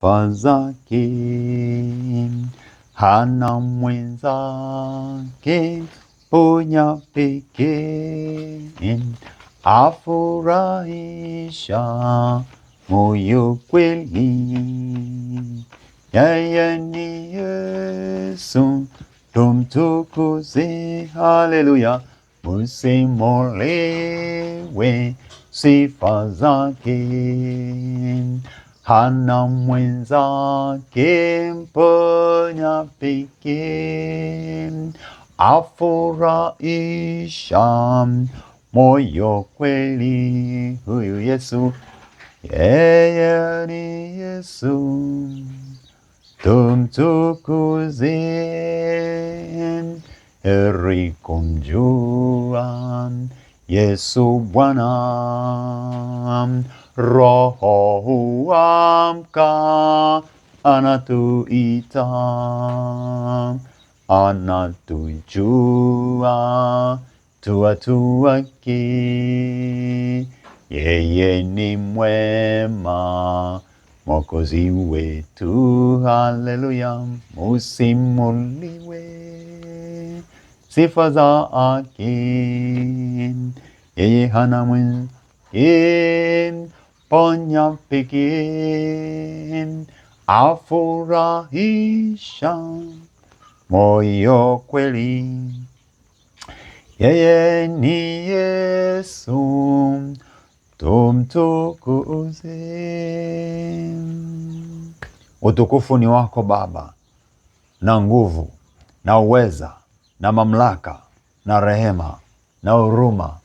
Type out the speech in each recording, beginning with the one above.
zake, hana mwenzake, ponya pekee, afurahisha moyo kweli. Yeye ni Yesu, tumtukuze, haleluya, musimolewe sifa zake. Hana mwenzake, mponya pekee, afurahisha moyo kweli. Huyu Yesu, yeye ni Yesu, tumtukuze. Heri kumjua Yesu Bwana, Roho huamka, anatuita, anatujua tu watu wake. Yeye ni mwema, Mwokozi wetu, haleluya, musimuliwe sifa zake. Yeye hana mwenzake, ponya pekee, afurahisha moyo kweli. Yeye ni Yesu, tumtukuze. Utukufu ni wako Baba, na nguvu na uweza na mamlaka na rehema na huruma.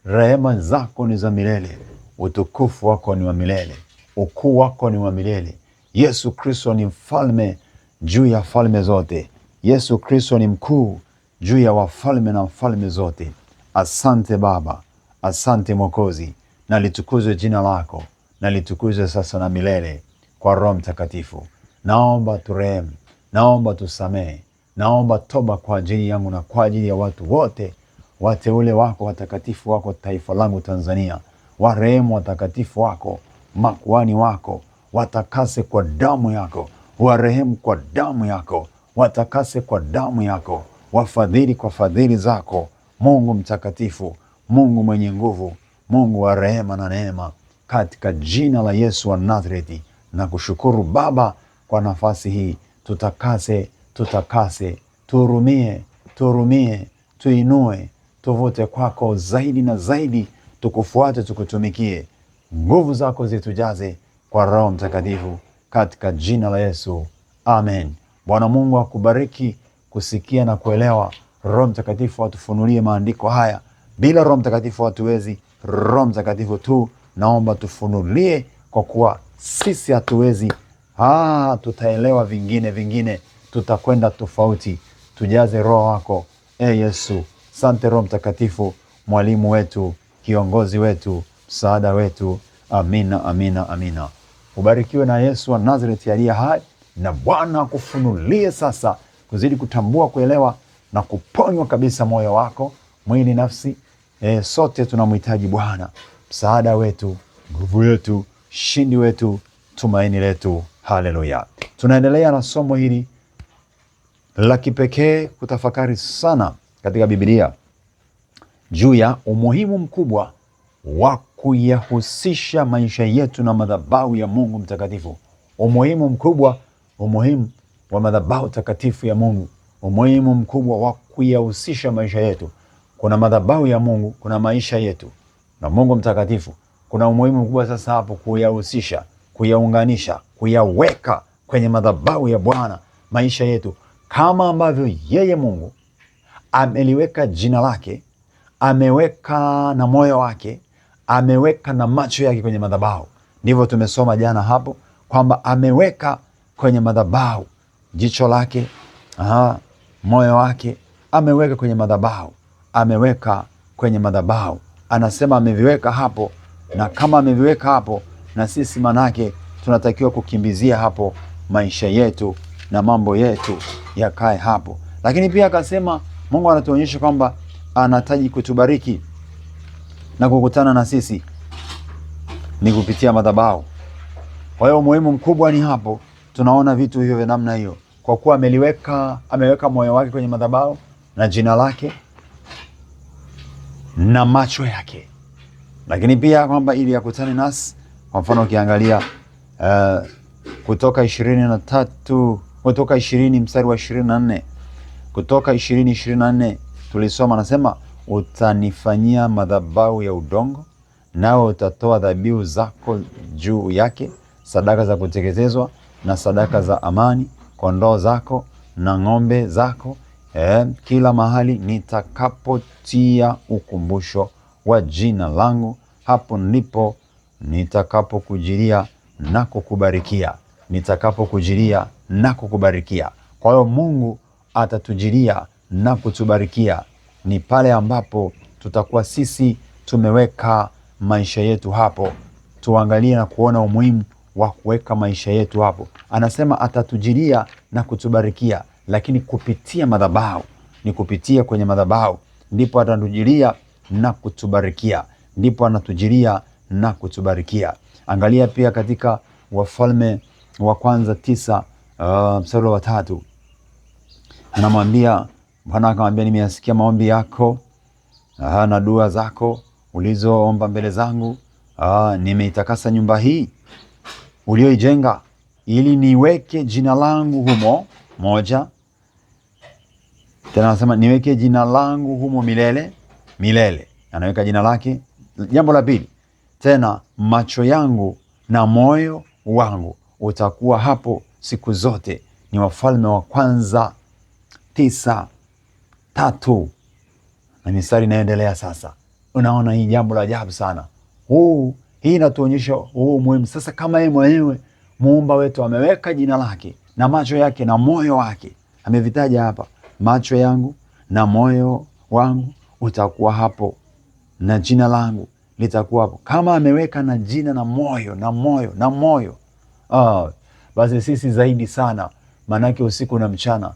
Rehema zako ni za milele, utukufu wako ni wa milele, ukuu wako ni wa milele. Yesu Kristo ni mfalme juu ya falme zote. Yesu Kristo ni mkuu juu ya wafalme na falme zote. Asante Baba, asante Mwokozi, na litukuzwe jina lako, na litukuzwe sasa na milele kwa Roho Mtakatifu. Naomba turehemu, naomba tusamehe, naomba toba kwa ajili yangu na kwa ajili ya watu wote, wateule wako, watakatifu wako, taifa langu Tanzania. Warehemu watakatifu wako, makuhani wako, watakase kwa damu yako, warehemu kwa damu yako, watakase kwa damu yako, wafadhili kwa fadhili zako. Mungu mtakatifu, Mungu mwenye nguvu, Mungu wa rehema na neema, katika jina la Yesu wa Nazareti na kushukuru Baba kwa nafasi hii. Tutakase, tutakase, tuhurumie, tuhurumie, tuinue, tuvute kwako zaidi na zaidi, tukufuate, tukutumikie. Nguvu zako zitujaze kwa Roho Mtakatifu, katika jina la Yesu, amen. Bwana Mungu akubariki kusikia na kuelewa. Roho Mtakatifu atufunulie maandiko haya. Bila Roho Mtakatifu hatuwezi. Roho Mtakatifu tu naomba tufunulie, kwa kuwa sisi hatuwezi. Tutaelewa vingine, tutakwenda tofauti. Tujaze Roho wako, Yesu. Sante Roho Mtakatifu, mwalimu wetu, kiongozi wetu, msaada wetu. Amina, amina, amina. Ubarikiwe na Yesu wa Nazareti aliye hai, na Bwana akufunulie sasa kuzidi kutambua, kuelewa na kuponywa kabisa moyo wako, mwili, nafsi. Sote tunamhitaji Bwana, msaada wetu, nguvu yetu, shindi wetu, tumaini letu. Haleluya. Tunaendelea na somo hili la kipekee, kutafakari sana katika Biblia juu ya umuhimu mkubwa wa kuyahusisha maisha yetu na madhabahu ya Mungu mtakatifu. Umuhimu mkubwa, umuhimu wa madhabahu takatifu ya Mungu, umuhimu mkubwa wa kuyahusisha maisha yetu. Kuna madhabahu ya Mungu, kuna maisha yetu na Mungu mtakatifu. Kuna umuhimu mkubwa sasa hapo kuyahusisha, kuyaunganisha, kuyaweka kwenye madhabahu ya Bwana maisha yetu, kama ambavyo yeye Mungu ameliweka jina lake, ameweka na moyo wake, ameweka na macho yake kwenye madhabahu. Ndivyo tumesoma jana hapo kwamba ameweka kwenye madhabahu jicho lake, moyo wake ameweka kwenye madhabahu, ameweka kwenye madhabahu. Anasema ameviweka hapo, na kama ameviweka hapo, na sisi manake tunatakiwa kukimbizia hapo maisha yetu na mambo yetu yakae hapo. Lakini pia akasema Mungu anatuonyesha kwamba anahitaji kutubariki na kukutana na sisi ni kupitia madhabahu. Kwa hiyo umuhimu mkubwa ni hapo, tunaona vitu hivyo vya namna hiyo, kwa kuwa ameweka moyo wake kwenye madhabahu na jina lake na macho yake, lakini pia kwamba ili akutane nasi. Kwa mfano ukiangalia Kutoka 23, Kutoka 20 mstari wa 24, Kutoka 20:24 tulisoma, anasema utanifanyia madhabahu ya udongo, nawe utatoa dhabihu zako juu yake, sadaka za kuteketezwa na sadaka za amani, kondoo zako na ng'ombe zako, kila mahali nitakapotia ukumbusho wa jina langu, hapo ndipo nitakapokujilia na kukubarikia. Nitakapokujilia na kukubarikia. Kwa hiyo Mungu atatujilia na kutubarikia ni pale ambapo tutakuwa sisi tumeweka maisha yetu hapo. Tuangalie na kuona umuhimu wa kuweka maisha yetu hapo. Anasema atatujilia na kutubarikia, lakini kupitia madhabahu. Ni kupitia kwenye madhabahu ndipo atatujilia na kutubarikia, ndipo anatujilia na kutubarikia. Angalia pia katika Wafalme wa Kwanza 9 mstari wa 3, anamwambia Bwana akamwambia, nimeyasikia maombi yako na dua zako ulizoomba mbele zangu. Nimeitakasa nyumba hii ulioijenga ili niweke jina langu humo. Moja, tena anasema niweke jina langu humo milele milele. Anaweka jina lake. Jambo la pili, tena macho yangu na moyo wangu utakuwa hapo siku zote. Ni Wafalme wa Kwanza 9:3 na mistari inaendelea sasa. Unaona hii jambo la ajabu sana. Hii inatuonyesha huu muhimu. Sasa kama yeye mwenyewe muumba wetu ameweka jina lake na macho yake na moyo wake, amevitaja hapa, macho yangu na moyo wangu utakuwa hapo na jina langu litakuwa hapo. Kama ameweka na jina na moyo, basi sisi zaidi sana, manake usiku na mchana.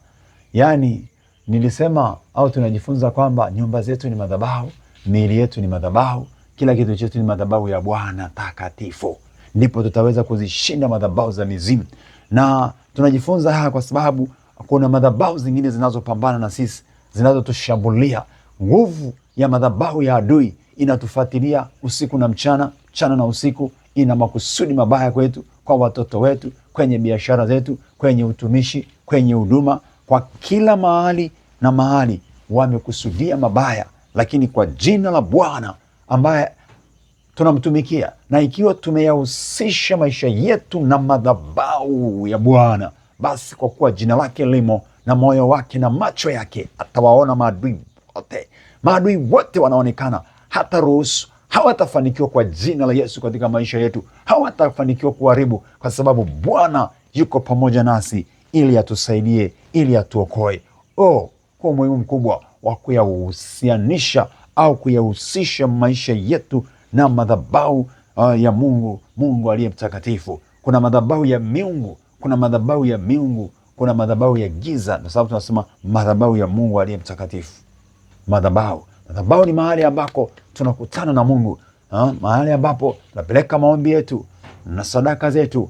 Yani nilisema au tunajifunza kwamba nyumba zetu ni madhabahu, miili yetu ni madhabahu, kila kitu chetu ni madhabahu ya Bwana takatifu. Ndipo tutaweza kuzishinda madhabahu za mizimu. Na tunajifunza haya kwa sababu kuna madhabahu zingine zinazopambana na sisi, zinazotushambulia. Nguvu ya madhabahu ya adui inatufuatilia usiku na mchana, mchana na usiku. Ina makusudi mabaya kwetu, kwa watoto wetu, kwenye biashara zetu, kwenye utumishi, kwenye huduma, kwa kila mahali na mahali wamekusudia mabaya. Lakini kwa jina la Bwana ambaye tunamtumikia, na ikiwa tumeyahusisha maisha yetu na madhabahu ya Bwana, basi kwa kuwa jina lake limo na moyo wake na macho yake, atawaona maadui wote. Maadui wote wanaonekana, hata ruhusu, hawatafanikiwa kwa jina la Yesu katika maisha yetu. Hawatafanikiwa kuharibu, kwa sababu Bwana yuko pamoja nasi ili atusaidie, ili atuokoe. Kwa umuhimu mkubwa wa kuyahusianisha au kuyahusisha maisha yetu na madhabahu ya Mungu aliye mtakatifu. Kuna madhabahu ya miungu, kuna madhabahu ya miungu, kuna madhabahu ya giza, kwa sababu tunasema madhabahu ya Mungu aliye mtakatifu. Madhabahu ni mahali ambako tunakutana na Mungu, mahali ambapo tunapeleka maombi yetu na sadaka zetu,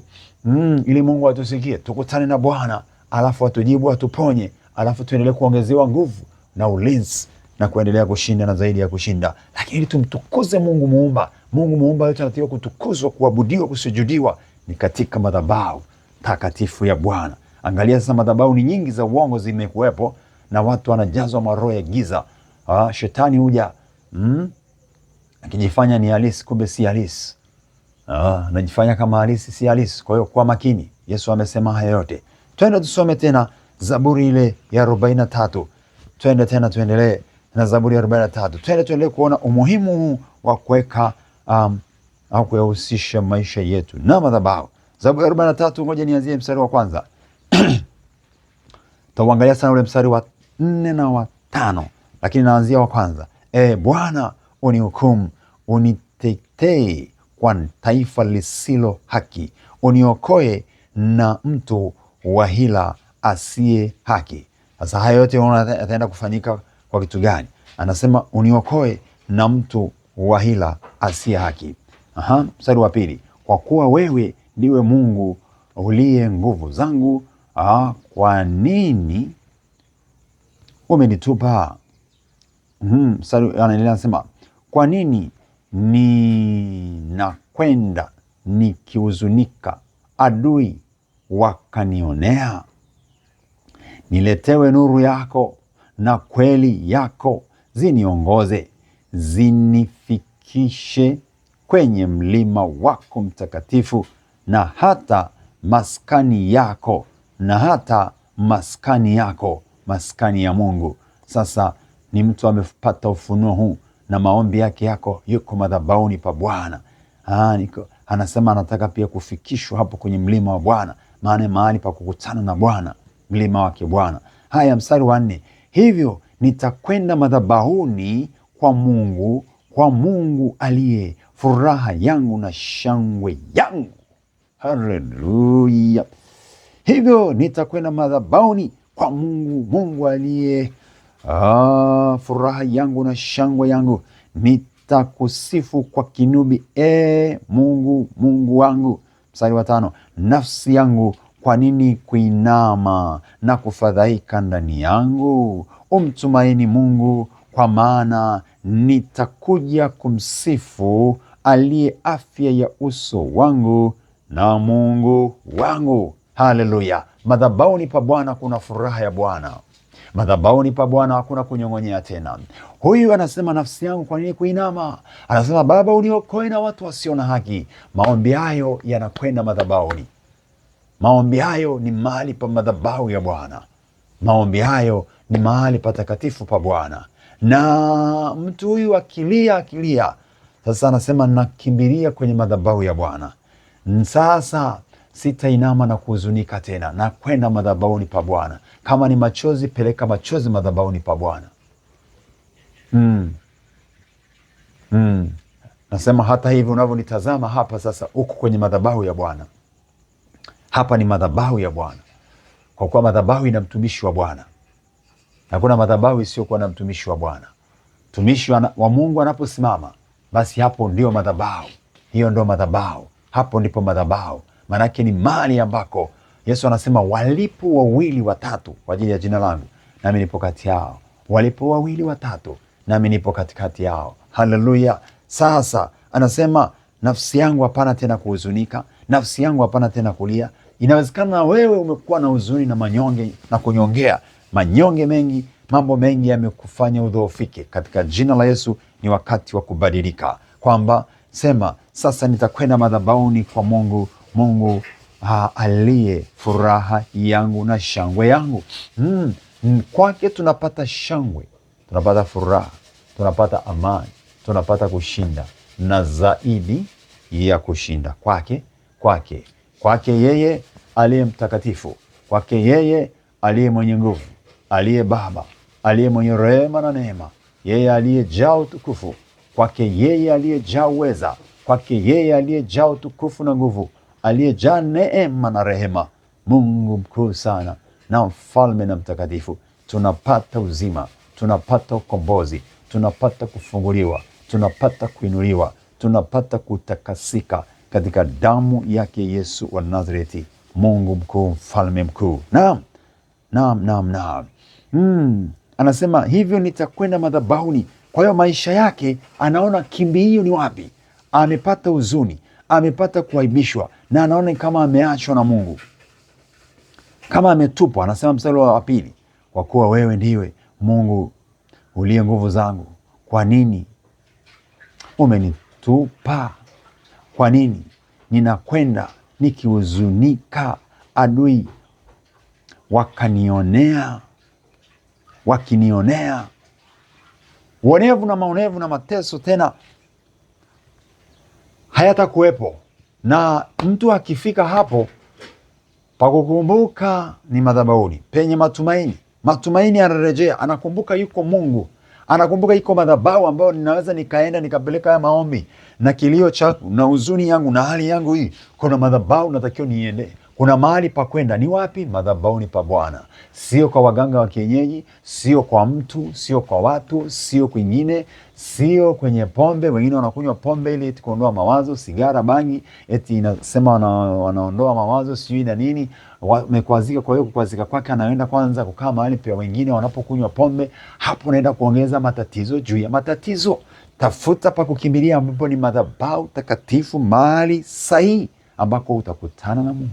ili Mungu atusikie, tukutane na Bwana, alafu atujibu, atuponye, alafu tuendelee kuongezewa nguvu na ulinzi na kuendelea kushinda na zaidi ya kushinda. Lakini tumtukuze Mungu muumba. Mungu muumba yote anatakiwa kutukuzwa, kuabudiwa, kusujudiwa ni katika madhabahu takatifu ya Bwana. Angalia sasa, madhabahu ni nyingi za uongo zimekuwepo na watu wanajazwa maroho ya giza. Shetani huja akijifanya ni halisi, kumbe si halisi. Anajifanya kama halisi, si halisi. Kwa hiyo kwa makini, Yesu amesema haya yote. Twende tusome tena Zaburi ile ya 43. Twende tena tuendelee na Zaburi ya 43. Twende tuendelee kuona umuhimu wa kuweka au kuyahusisha maisha yetu na madhabahu. Zaburi ya 43, ngoja nianzie mstari wa kwanza. Tauangalia sana ule mstari wa 4 na wa 5, lakini naanzia wa kwanza. Bwana, unihukumu, unitetee kwa taifa lisilo haki, uniokoe na mtu wa hila asiye haki. Sasa haya yote yataenda kufanyika kwa kitu gani? Anasema uniokoe na mtu wa hila asiye haki. Mstari wa pili. Kwa kuwa wewe ndiwe Mungu uliye nguvu zangu. Kwa nini umenitupa? Anaendelea anasema, kwa nini ninakwenda nikihuzunika, adui wakanionea? Niletewe nuru yako na kweli yako, ziniongoze, zinifikishe kwenye mlima wako mtakatifu, na hata maskani yako, maskani ya Mungu. Sasa ni mtu amepata ufunuo huu na maombi yake yako yuko madhabahuni pa Bwana. Anasema anataka pia kufikishwa hapo kwenye mlima wa Bwana, maana mahali pa kukutana na Bwana, mlima wake Bwana. Haya, mstari wa 4, hivyo nitakwenda madhabahuni kwa Mungu aliye furaha yangu na shangwe yangu. Haleluya! Hivyo nitakwenda madhabahuni kwa Mungu aliye furaha yangu na shangwe yangu. Nitakusifu kwa kinubi, Mungu wangu. Mstari wa 5, nafsi yangu kwa nini kuinama na kufadhaika ndani yangu? Umtumaini Mungu, kwa maana nitakuja kumsifu aliye afya ya uso wangu na Mungu wangu. Haleluya! Madhabahuni pa Bwana kuna furaha ya Bwana. Madhabahuni pa Bwana hakuna kunyong'onyea tena. Huyu anasema nafsi yangu kwa nini kuinama? Anasema, Baba uniokoe na watu wasio na haki. Maombi hayo yanakwenda madhabahuni. Maombi hayo ni mahali pa madhabahu ya Bwana. Maombi hayo ni mahali patakatifu pa Bwana. Na mtu huyu akilia, sasa anasema nakimbilia kwenye madhabahu ya Bwana. Sasa sitainama na kuhuzunika tena, na kwenda madhabahuni pa Bwana. Kama ni machozi, peleka machozi madhabahuni pa Bwana. Nasema hata hivi unavyonitazama hapa sasa, uko kwenye madhabahu ya Bwana. Hapa ni madhabahu ya Bwana, kwa kuwa madhabahu ina mtumishi wa Bwana. Hakuna madhabahu isiyokuwa na mtumishi wa Bwana. Mtumishi wa Mungu anaposimama, basi hapo ndio madhabahu. Hiyo ndio madhabahu, hapo ndipo madhabahu. Maanake ni mahali ambako Yesu anasema, walipo 2 3 kwa ajili ya jina langu, nami nipo kati yao. Walipo 2 3, nami nipo katikati yao. Haleluya! Sasa anasema, nafsi yangu hapana tena kuhuzunika, nafsi yangu hapana tena kulia. Inawezekana wewe umekuwa na huzuni na manyonge na kunyongea. Manyonge mengi, mambo mengi yamekufanya udhoofike. Katika jina la Yesu ni wakati wa kubadilika, kwamba sema, sasa nitakwenda madhabahuni kwa Mungu aliye furaha yangu na shangwe yangu. Kwake tunapata shangwe, tunapata furaha, tunapata amani, tunapata kushinda na zaidi ya kushinda. Kwake yeye aliye mtakatifu, kwake yeye aliye mwenye nguvu, aliye Baba, aliye mwenye rehema na neema, yeye aliyejaa utukufu, kwake yeye aliyejaa uweza, kwake yeye aliyejaa utukufu na nguvu, aliyejaa neema na rehema. Mungu mkuu sana na mfalme na mtakatifu, tunapata uzima, tunapata ukombozi, tunapata kufunguliwa, tunapata kuinuliwa, tunapata kutakasika katika damu yake Yesu wa Nazareti. Mungu mkuu, mfalme mkuu. Naam. Anasema hivyo nitakwenda madhabahuni. Kwa hiyo maisha yake anaona kimbilio ni wapi? Amepata huzuni, amepata kuaibishwa, na anaona kama ameachwa na Mungu, kama ametupwa. Anasema mstari wa 2, kwa kuwa wewe ndiwe Mungu uliye nguvu zangu, kwa nini umenitupa? Kwa nini ninakwenda nikihuzunika, adui wakinionea uonevu na maonevu na mateso tena hayatakuwepo. Na mtu akifika hapo pakukumbuka ni madhabahuni penye matumaini anarejea, anakumbuka yuko Mungu, anakumbuka iko madhabahu ambayo ninaweza nikaenda nikapeleka haya maombi na kilio changu na huzuni yangu na hali yangu hii. Kuna madhabahu natakiwa niende. kuna mahali pa kwenda. Ni wapi? Madhabahuni pa Bwana. Sio kwa waganga wa kienyeji, sio kwa mtu, sio kwa watu, sio kwingine, sio kwenye pombe. Wengine wanakunywa pombe ili eti kuondoa mawazo, sigara, bangi, eti inasema wanaondoa mawazo sijui na nini, wamekwazika. Kwa hiyo kukwazika kwake anaenda kwanza kukaa mahali pia wengine wanapokunywa pombe. Hapo naenda kuongeza matatizo juu ya matatizo. Tafuta pa kukimbilia ambapo ni madhabahu takatifu, mahali sahihi ambako utakutana na Mungu.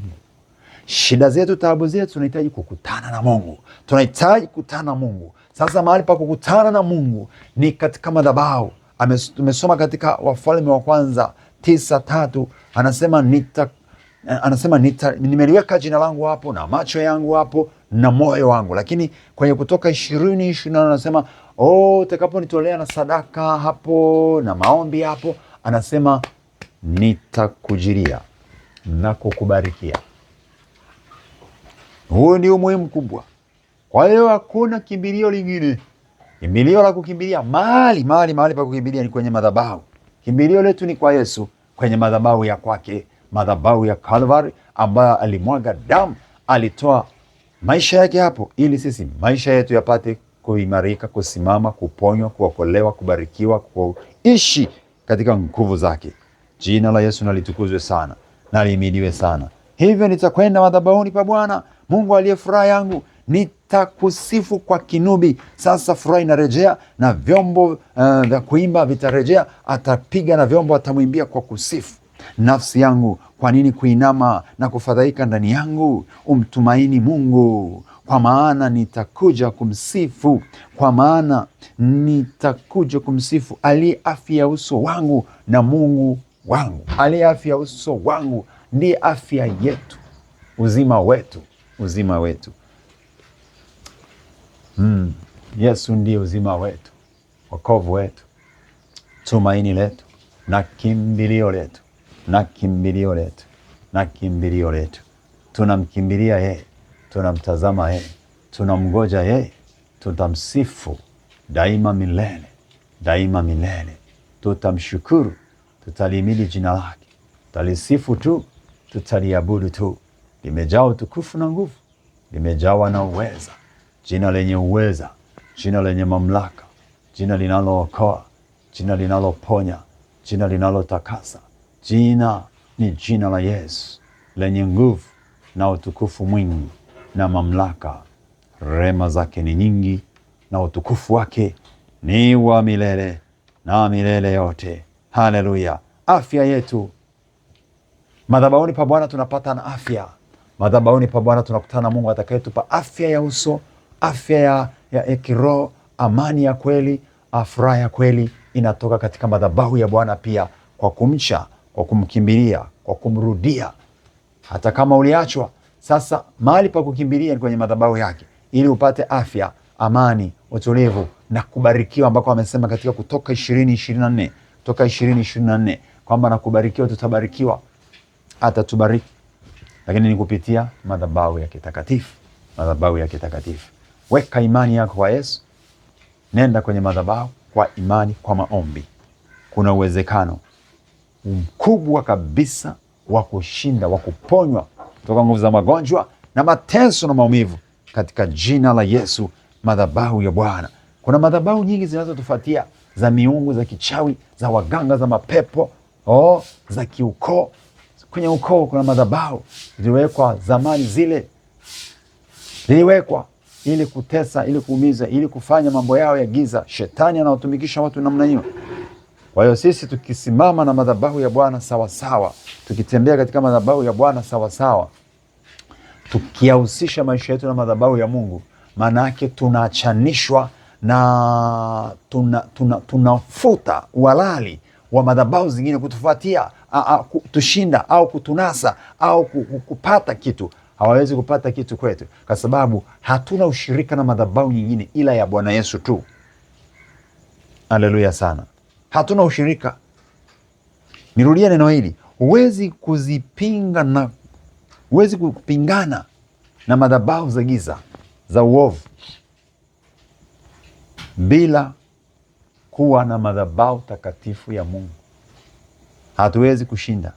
Shida zetu, taabu zetu, tunahitaji kukutana na Mungu. Tunahitaji kukutana na Mungu. Sasa mahali pa kukutana na Mungu ni katika madhabahu. Tumesoma katika Wafalme wa Kwanza 9:3, anasema nimeliweka jina langu hapo na macho yangu hapo na moyo wangu. Lakini kwenye Kutoka 20:20 anasema utakaponitolea na sadaka hapo na maombi hapo, anasema nitakujilia na kukubarikia. Huo ndio muhimu kubwa. Kwa hiyo hakuna kimbilio lingine. Kimbilio la kukimbilia mahali pa kukimbilia ni kwenye madhabahu. Kimbilio letu ni kwa Yesu, kwenye madhabahu ya kwake, madhabahu ya Calvary, ambayo alimwaga damu, alitoa maisha yake hapo ili sisi maisha yetu yapate kuimarika, kusimama, kuponywa, kuokolewa, kubarikiwa, kuishi katika nguvu zake. Jina la Yesu nalitukuzwe sana na lihimidiwe sana. Hivyo nitakwenda madhabahuni pa Bwana Mungu aliye furaha yangu, nitakusifu kwa kinubi. Sasa furaha inarejea na vyombo vya kuimba vitarejea. Atapiga na vyombo, atamwimbia kwa kusifu. Nafsi yangu, kwa nini kuinama na kufadhaika ndani yangu? Umtumaini Mungu, kwa maana nitakuja kumsifu, kwa maana nitakuja kumsifu aliye afya ya uso wangu na Mungu wangu. Aliye afya ya uso wangu ndiye afya yetu, uzima wetu, uzima wetu. Yesu ndiye uzima wetu, wokovu wetu, tumaini letu na kimbilio letu, na kimbilio letu, na kimbilio letu. Tunamkimbilia yeye, tunamtazama yeye, tunamgoja yeye, tutamsifu daima milele, daima milele. Tutamshukuru, tutalihimidi jina lake, tutalisifu tu, tutaliabudu tu. Limejaa utukufu na nguvu, limejawa na uweza. Jina lenye uweza, jina lenye mamlaka, jina linalookoa, jina linaloponya, jina linalotakasa. Jina ni jina la Yesu, lenye nguvu na utukufu mwingi na mamlaka. Rehema zake ni nyingi na utukufu wake ni wa milele na milele yote. Haleluya. Afya yetu, madhabahuni pa Bwana tunapata na afya. Madhabahuni pa Bwana tunakutana na Mungu atakayetupa afya ya uso, afya ya kiroho, amani ya kweli, furaha ya kweli. Inatoka katika madhabahu ya Bwana pia, kwa kumcha, kwa kumkimbilia, kwa kumrudia. Hata kama uliachwa, sasa mahali pa kukimbilia ni kwenye madhabahu yake, ili upate afya, amani, utulivu na kubarikiwa, ambako amesema katika Kutoka 20:24, Kutoka 20:24 kwamba na kubarikiwa, tutabarikiwa, atatubariki, lakini ni kupitia madhabahu ya kitakatifu, madhabahu ya kitakatifu. Weka imani yako kwa Yesu, nenda kwenye madhabahu kwa imani, kwa maombi. Kuna uwezekano mkubwa kabisa wa kushinda, wa kuponywa kutoka nguvu za magonjwa na mateso na maumivu katika jina la Yesu. Madhabahu ya Bwana. Kuna madhabahu nyingi zinazotufuatia za miungu, za kichawi, za waganga, za mapepo, za kiukoo. Kwenye ukoo kuna madhabahu ziliwekwa zamani, zile ziliwekwa ili kutesa, ili kuumiza, ili kufanya mambo yao ya giza. Shetani anawatumikisha watu namna hiyo. Kwa hiyo sisi tukisimama na madhabahu ya Bwana sawa sawa, tukitembea katika madhabahu ya Bwana sawa sawa, tukiyahusisha maisha yetu na madhabahu ya Mungu, maana yake tunaachanishwa na tunafuta uhalali wa madhabahu zingine kutufuatia, tushinda au kutunasa au kupata kitu. Hawawezi kupata kitu kwetu, kwa sababu hatuna ushirika na madhabahu nyingine ila ya Bwana Yesu tu. Haleluya sana. Hatuna ushirika. Nirudie neno hili, huwezi kupingana na madhabahu za giza, za uovu, bila kuwa na madhabahu takatifu ya Mungu. Hatuwezi kushinda.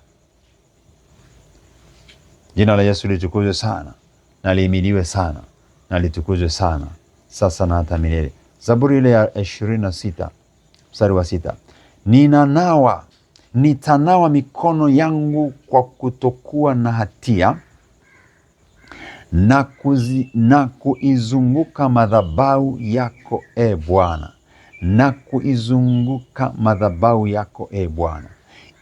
Jina la Yesu litukuzwe sana na lihimidiwe sana na litukuzwe sana sasa na hata milele. Zaburi ile ya 26 mstari wa 6, nitanawa mikono yangu kwa kutokuwa na hatia na kuizunguka madhabahu yako e Bwana, na kuizunguka madhabahu yako e Bwana,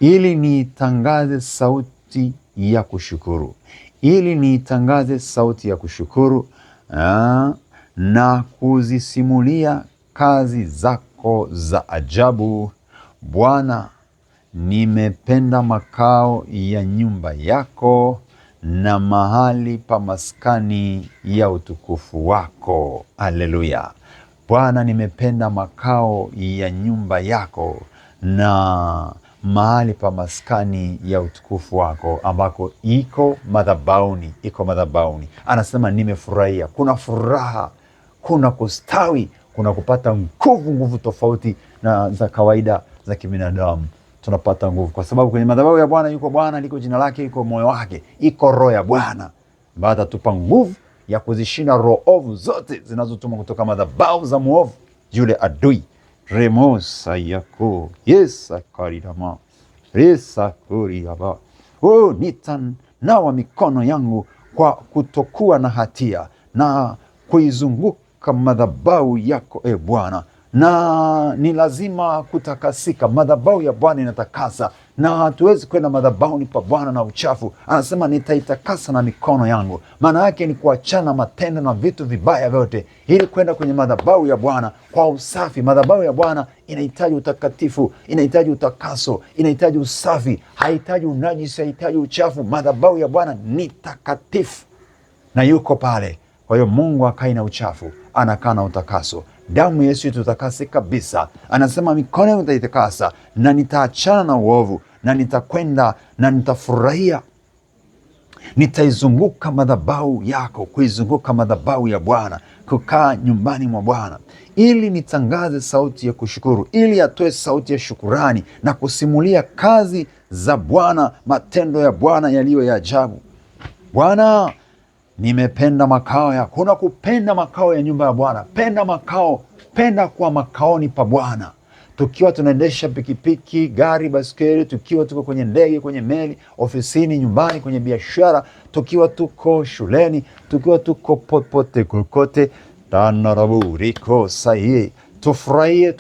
ili niitangaze sauti ya kushukuru, ili niitangaze sauti ya kushukuru na kuzisimulia kazi zako za ajabu. Bwana, nimependa makao ya nyumba yako na mahali pa maskani ya utukufu wako. Haleluya. Bwana, nimependa makao ya nyumba yako na mahali pa maskani ya utukufu wako, ambako iko madhabahuni. Anasema nimefurahia. Kuna furaha, kuna kustawi, kuna kupata nguvu tofauti na za kawaida za kibinadamu. Tunapata nguvu kwa sababu kwenye madhabahu ya Bwana yuko Bwana, liko jina lake, iko moyo wake, iko roho ya Bwana ambaye atatupa nguvu ya kuzishinda roho ovu zote zinazotuma kutoka madhabahu za muovu, yule adui. Remosa yako yesa karidama resa kuriyaba. Nitanawa mikono yangu kwa kutokuwa na hatia na kuizunguka madhabahu yako e Bwana. Na ni lazima kutakasika. Madhabahu ya Bwana inatakasa, na hatuwezi kwenda madhabahuni pa Bwana na uchafu. Anasema nitaitakasa na mikono yangu. Maana yake ni kuachana matendo na vitu vibaya vyote, ili kwenda kwenye madhabahu ya Bwana kwa usafi. Madhabahu ya Bwana inahitaji utakatifu, inahitaji utakaso, inahitaji usafi, haihitaji unajisi, haihitaji uchafu. Madhabahu ya Bwana ni takatifu na yuko pale. Kwa hiyo Mungu hakai na uchafu, anakaa na utakaso. Damu Yesu itutakase kabisa. Anasema mikono yangu nitaitakasa na nitaachana na uovu, na nitakwenda na nitafurahia. Nitaizunguka madhabahu yako, kuizunguka madhabahu ya Bwana, kukaa nyumbani mwa Bwana, ili nitangaze sauti ya kushukuru, ili atoe sauti ya shukurani na kusimulia kazi za Bwana, matendo ya Bwana yaliyo ya ajabu. Bwana, nimependa makao yako. Kuna kupenda makao ya nyumba ya Bwana. Penda makao, penda kwa makaoni pa Bwana. Tukiwa tunaendesha pikipiki, gari, baskeli, tukiwa tuko kwenye ndege, kwenye meli, ofisini, nyumbani, kwenye biashara, tukiwa tuko shuleni, tukiwa tuko popote kokote, tanaraburiko sahihi. Tufurahie,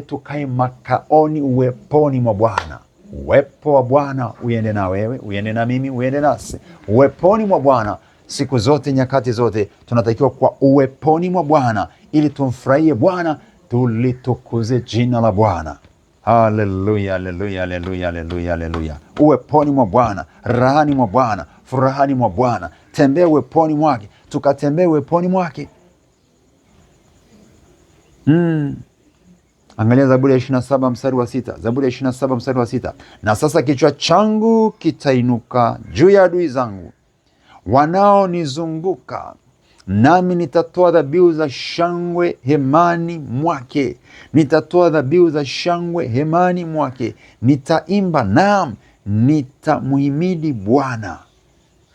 tukae makaoni, uweponi mwa Bwana. Uwepo wa Bwana uende na wewe, uende na mimi, uende nasi. Uweponi mwa Bwana siku zote, nyakati zote, tunatakiwa kwa uweponi mwa Bwana ili tumfurahie Bwana, tulitukuze jina la Bwana. Haleluya, haleluya, haleluya, haleluya, haleluya. Uweponi mwa Bwana, rahani mwa Bwana, furahani mwa Bwana. Tembea uweponi mwake, tukatembea uweponi mwake. Angalia Zaburi ya 27 mstari wa 6. Zaburi ya 27 mstari wa 6. Na sasa kichwa changu kitainuka juu ya adui zangu wanaonizunguka, nami nitatoa dhabihu za shangwe hemani mwake. Nitatoa dhabihu za shangwe hemani mwake. Nitaimba, naam, nitamuhimidi Bwana.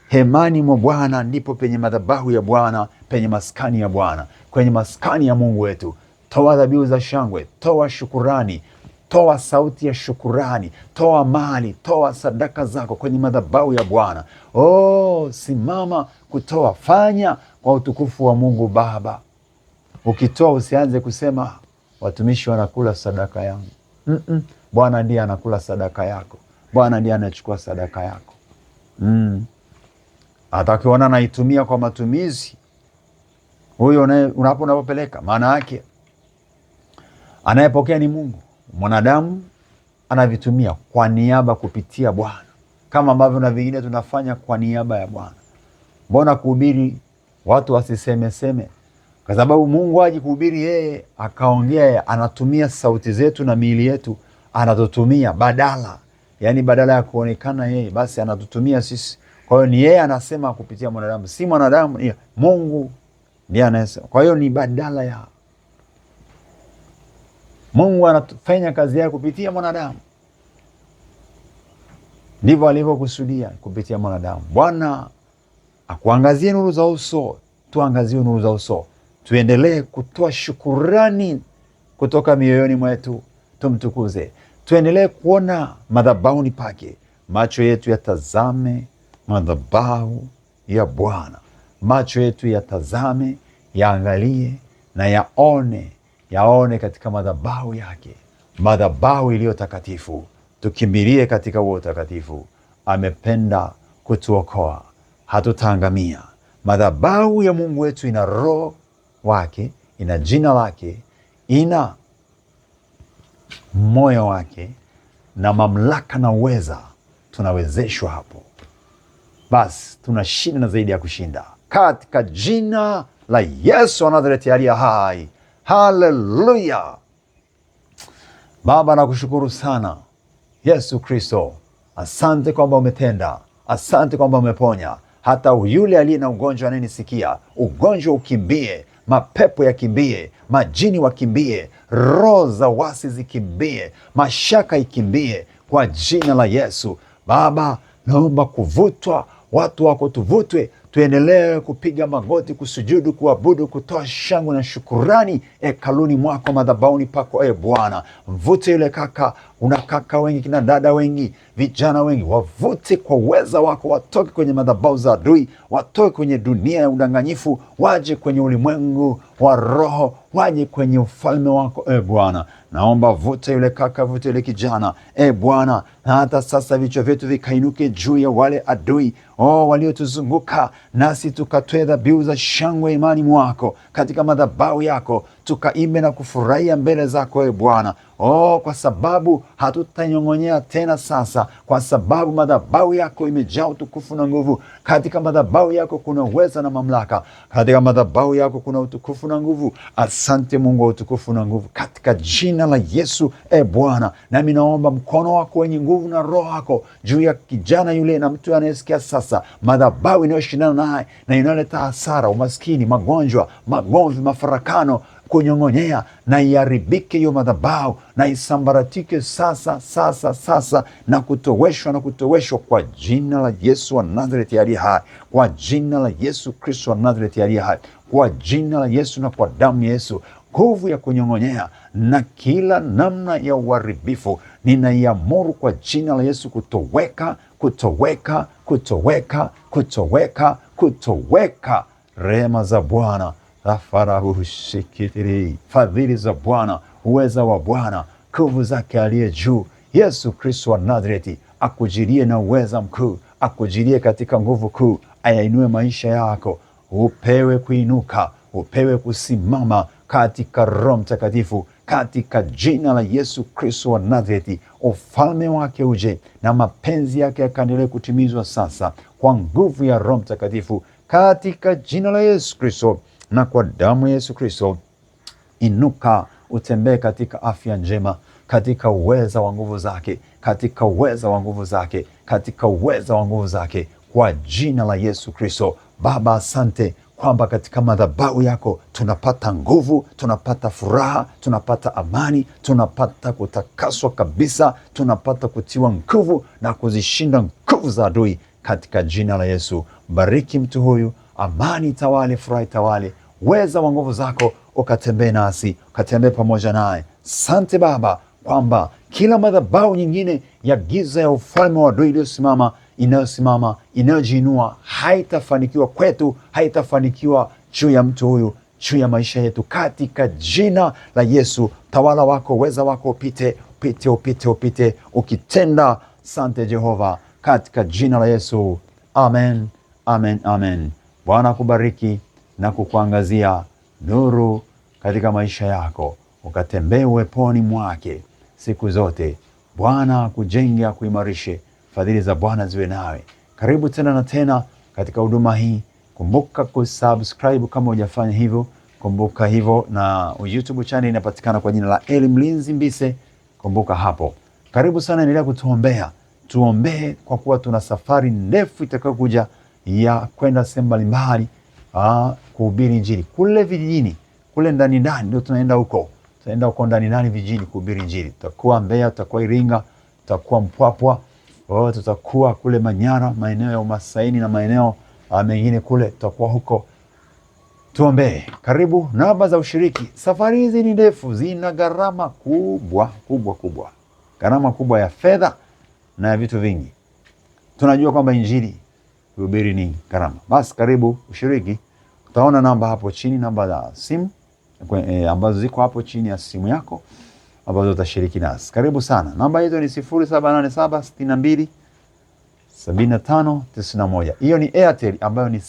Hemani mwa Bwana ndipo penye madhabahu ya Bwana, penye maskani ya Bwana, kwenye maskani ya Mungu wetu. Toa dhabihu za shangwe, toa shukurani, toa sauti ya shukurani, toa mali, toa sadaka zako kwenye madhabahu ya Bwana. Simama kutoa, fanya kwa utukufu wa Mungu Baba. Ukitoa usianze kusema watumishi wanakula sadaka yangu. Bwana ndiye anakula sadaka yako. Bwana ndiye anachukua sadaka yako. Atakiona naitumia kwa matumizi, huyo unapopeleka, maana yake anayepokea ni Mungu. Mwanadamu anavitumia kwa niaba kupitia Bwana, kama ambavyo na vingine tunafanya kwa niaba ya Bwana. Mbona kuhubiri watu wasisemeseme? Kwa sababu Mungu haji kuhubiri yeye akaongea, anatumia sauti zetu na miili yetu, anatutumia badala ya kuonekana yeye, basi anatutumia sisi. Kwa hiyo ni yeye anasema kupitia mwanadamu, si mwanadamu, ni Mungu ndiye anasema. Kwa hiyo ni badala ya Mungu, anafanya kazi yake kupitia mwanadamu. Ndivyo alivyokusudia kupitia mwanadamu. Bwana akuangazie nuru za uso, tuangazie nuru za uso, tuendelee kutoa shukurani kutoka mioyoni mwetu, tumtukuze, tuendelee kuona madhabahuni pake. Macho yetu yatazame madhabahu ya Bwana, macho yetu yatazame, yaangalie na yaone katika madhabahu yake, madhabahu iliyo takatifu. Tukimbilie katika huo utakatifu. Amependa kutuokoa, hatutaangamia. Madhabahu ya Mungu wetu ina roho wake, ina jina lake, ina moyo wake na mamlaka na uweza. Tunawezeshwa hapo, basi tunashinda na zaidi ya kushinda, katika jina la Yesu wa Nazareti aliye hai. Haleluya! Baba, nakushukuru sana Yesu Kristo. Asante kwamba umetenda, asante kwamba umeponya. Hata yule aliye na ugonjwa anyenisikia, ugonjwa ukimbie, mapepo yakimbie, majini wakimbie, roho za wasi zikimbie, mashaka ikimbie kwa jina la Yesu. Baba, naomba kuvutwa, watu wako tuvutwe, tuendelee kupiga magoti, kusujudu, kuabudu, kutoa shangwe na shukurani hekaluni mwako, madhabahuni pako. Bwana, mvute yule kaka, una kaka wengi, kina dada wengi, vijana wengi, wavute kwa uweza wako, watoke kwenye madhabahu za adui, watoke kwenye dunia ya udanganyifu, waje kwenye ulimwengu wa roho, waje kwenye ufalme wako. Bwana, naomba vute yule kaka, vute yule kijana, Bwana, na hata sasa vichwa vyetu vikainuke juu ya wale adui waliotuzunguka, nasi tukatoe dhabihu za shangwe imani mwako katika madhabahu yako, tukaimbe na kufurahia mbele zako Bwana. Kwa sababu hatutanyong'onyea tena sasa, kwa sababu madhabahu yako imejaa utukufu na nguvu. Katika madhabahu yako kuna uweza na mamlaka, katika madhabahu yako kuna utukufu na nguvu. Asante Mungu wa utukufu na nguvu, katika jina la Yesu. Bwana, nami naomba mkono wako wenye nguvu na roho wako juu ya kijana yule na mtu anayesikia sasa, madhabahu inayoshindana naye na inayoleta hasara, umaskini, magonjwa, magomvi, mafarakano, kunyong'onyea, na iharibike hiyo madhabahu, na isambaratike sasa na kutoweshwa kwa jina la Yesu wa Nazareti aliye hai, kwa jina la Yesu Kristo wa Nazareti aliye hai, kwa jina la Yesu na kwa damu ya Yesu. Nguvu ya kunyong'onyea na kila namna ya uharibifu ninaiamuru kwa jina la Yesu kutoweka. Rehema za Bwana, fadhili za Bwana, uweza wa Bwana, nguvu zake aliye juu, Yesu Kristo wa Nazareti akujilie na uweza mkuu, akujilie katika nguvu kuu, ayainue maisha yako, upewe kuinuka, upewe kusimama katika Roho Mtakatifu, katika jina la Yesu Kristo wa Nazareti. Ufalme wake uje na mapenzi yake yakaendelee kutimizwa sasa kwa nguvu ya Roho Mtakatifu, katika jina la Yesu Kristo na kwa damu ya Yesu Kristo. Inuka utembee katika afya njema, katika uweza wa nguvu zake, katika uweza wa nguvu zake, katika uweza wa nguvu zake, kwa jina la Yesu Kristo. Baba, asante kwamba katika madhabahu yako tunapata nguvu, tunapata furaha, tunapata amani, tunapata kutakaswa kabisa, tunapata kutiwa nguvu na kuzishinda nguvu za adui katika jina la Yesu. Bariki mtu huyu, amani tawale, furaha tawale, uweza wa nguvu zako ukatembee nasi, ukatembee pamoja naye. Sante Baba kwamba kila madhabahu nyingine ya giza ya ufalme wa adui inayosimama, inayojiinua, haitafanikiwa kwetu, haitafanikiwa juu ya mtu huyu, juu ya maisha yetu, katika jina la Yesu. Tawala wako, uweza wako upite ukitenda. Sante Jehova, katika jina la Yesu. Amen, amen, amen. Bwana kubariki na kukuangazia nuru katika maisha yako, ukatembee uweponi mwake siku zote. Bwana akujenge, akuimarishe, fadhili za Bwana ziwe nawe. Karibu tena na tena katika huduma hii. Kumbuka kusubscribe kama hujafanya hivyo, kumbuka hivyo, na YouTube channel inapatikana kwa jina la Eli Mlinzi Mbise. Kumbuka hapo. Karibu sana, endelea kutuombea. Tuombee kwa kuwa tuna safari ndefu itakayokuja ya kwenda sehemu mbalimbali kuhubiri Injili. Kule vijijini, kule ndani ndio tunaenda huko. Tunaenda huko ndani vijijini kuhubiri Injili. Tutakuwa Mbeya, tutakuwa Iringa, tutakuwa Mpwapwa, tutakuwa kule Manyara, maeneo ya Umasaini na maeneo mengine kule, tutakuwa huko. Tuombee. Karibu. Namba za ushiriki. Safari hizi ni ndefu, zina gharama kubwa, gharama kubwa ya fedha na ya vitu vingi. Tunajua kwamba injili kuhubiri ni gharama. Basi karibu ushiriki. Utaona namba hapo chini, namba za simu ambazo ziko hapo chini ya simu yako ambazo utashiriki nasi. Karibu sana. Namba hizo ni 0787627591. Hiyo ni Airtel ambayo ni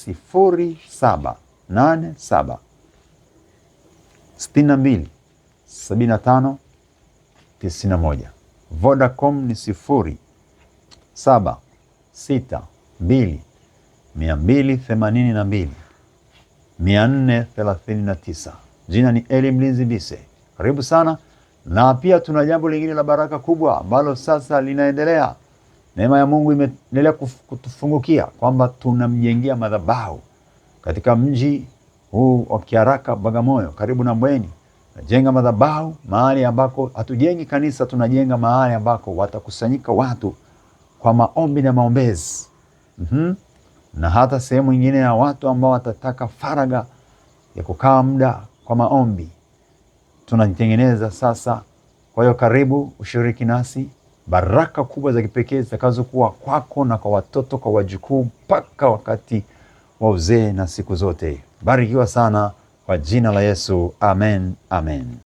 0787627591. Vodacom ni 0762282439. Jina ni Eli Mlinzi Mbise. Karibu sana. Na pia tuna jambo lingine la baraka kubwa ambalo sasa linaendelea. Neema ya Mungu imeendelea kutufungukia kwamba tunamjengea madhabahu katika mji huu wa Kiharaka, Bagamoyo, karibu na Mbweni. Najenga madhabahu mahali ambako hatujengi kanisa, tunajenga mahali ambako watakusanyika watu kwa maombi na maombezi. Na hata sehemu nyingine ya watu ambao watataka faraga ya kukaa muda kwa maombi tunajitengeneza sasa. Kwa hiyo karibu ushiriki nasi. Baraka kubwa za kipekee zitakazokuwa kwako na kwa watoto, kwa wajukuu, mpaka wakati wa uzee na siku zote. Barikiwa sana kwa jina la Yesu. Amen, amen.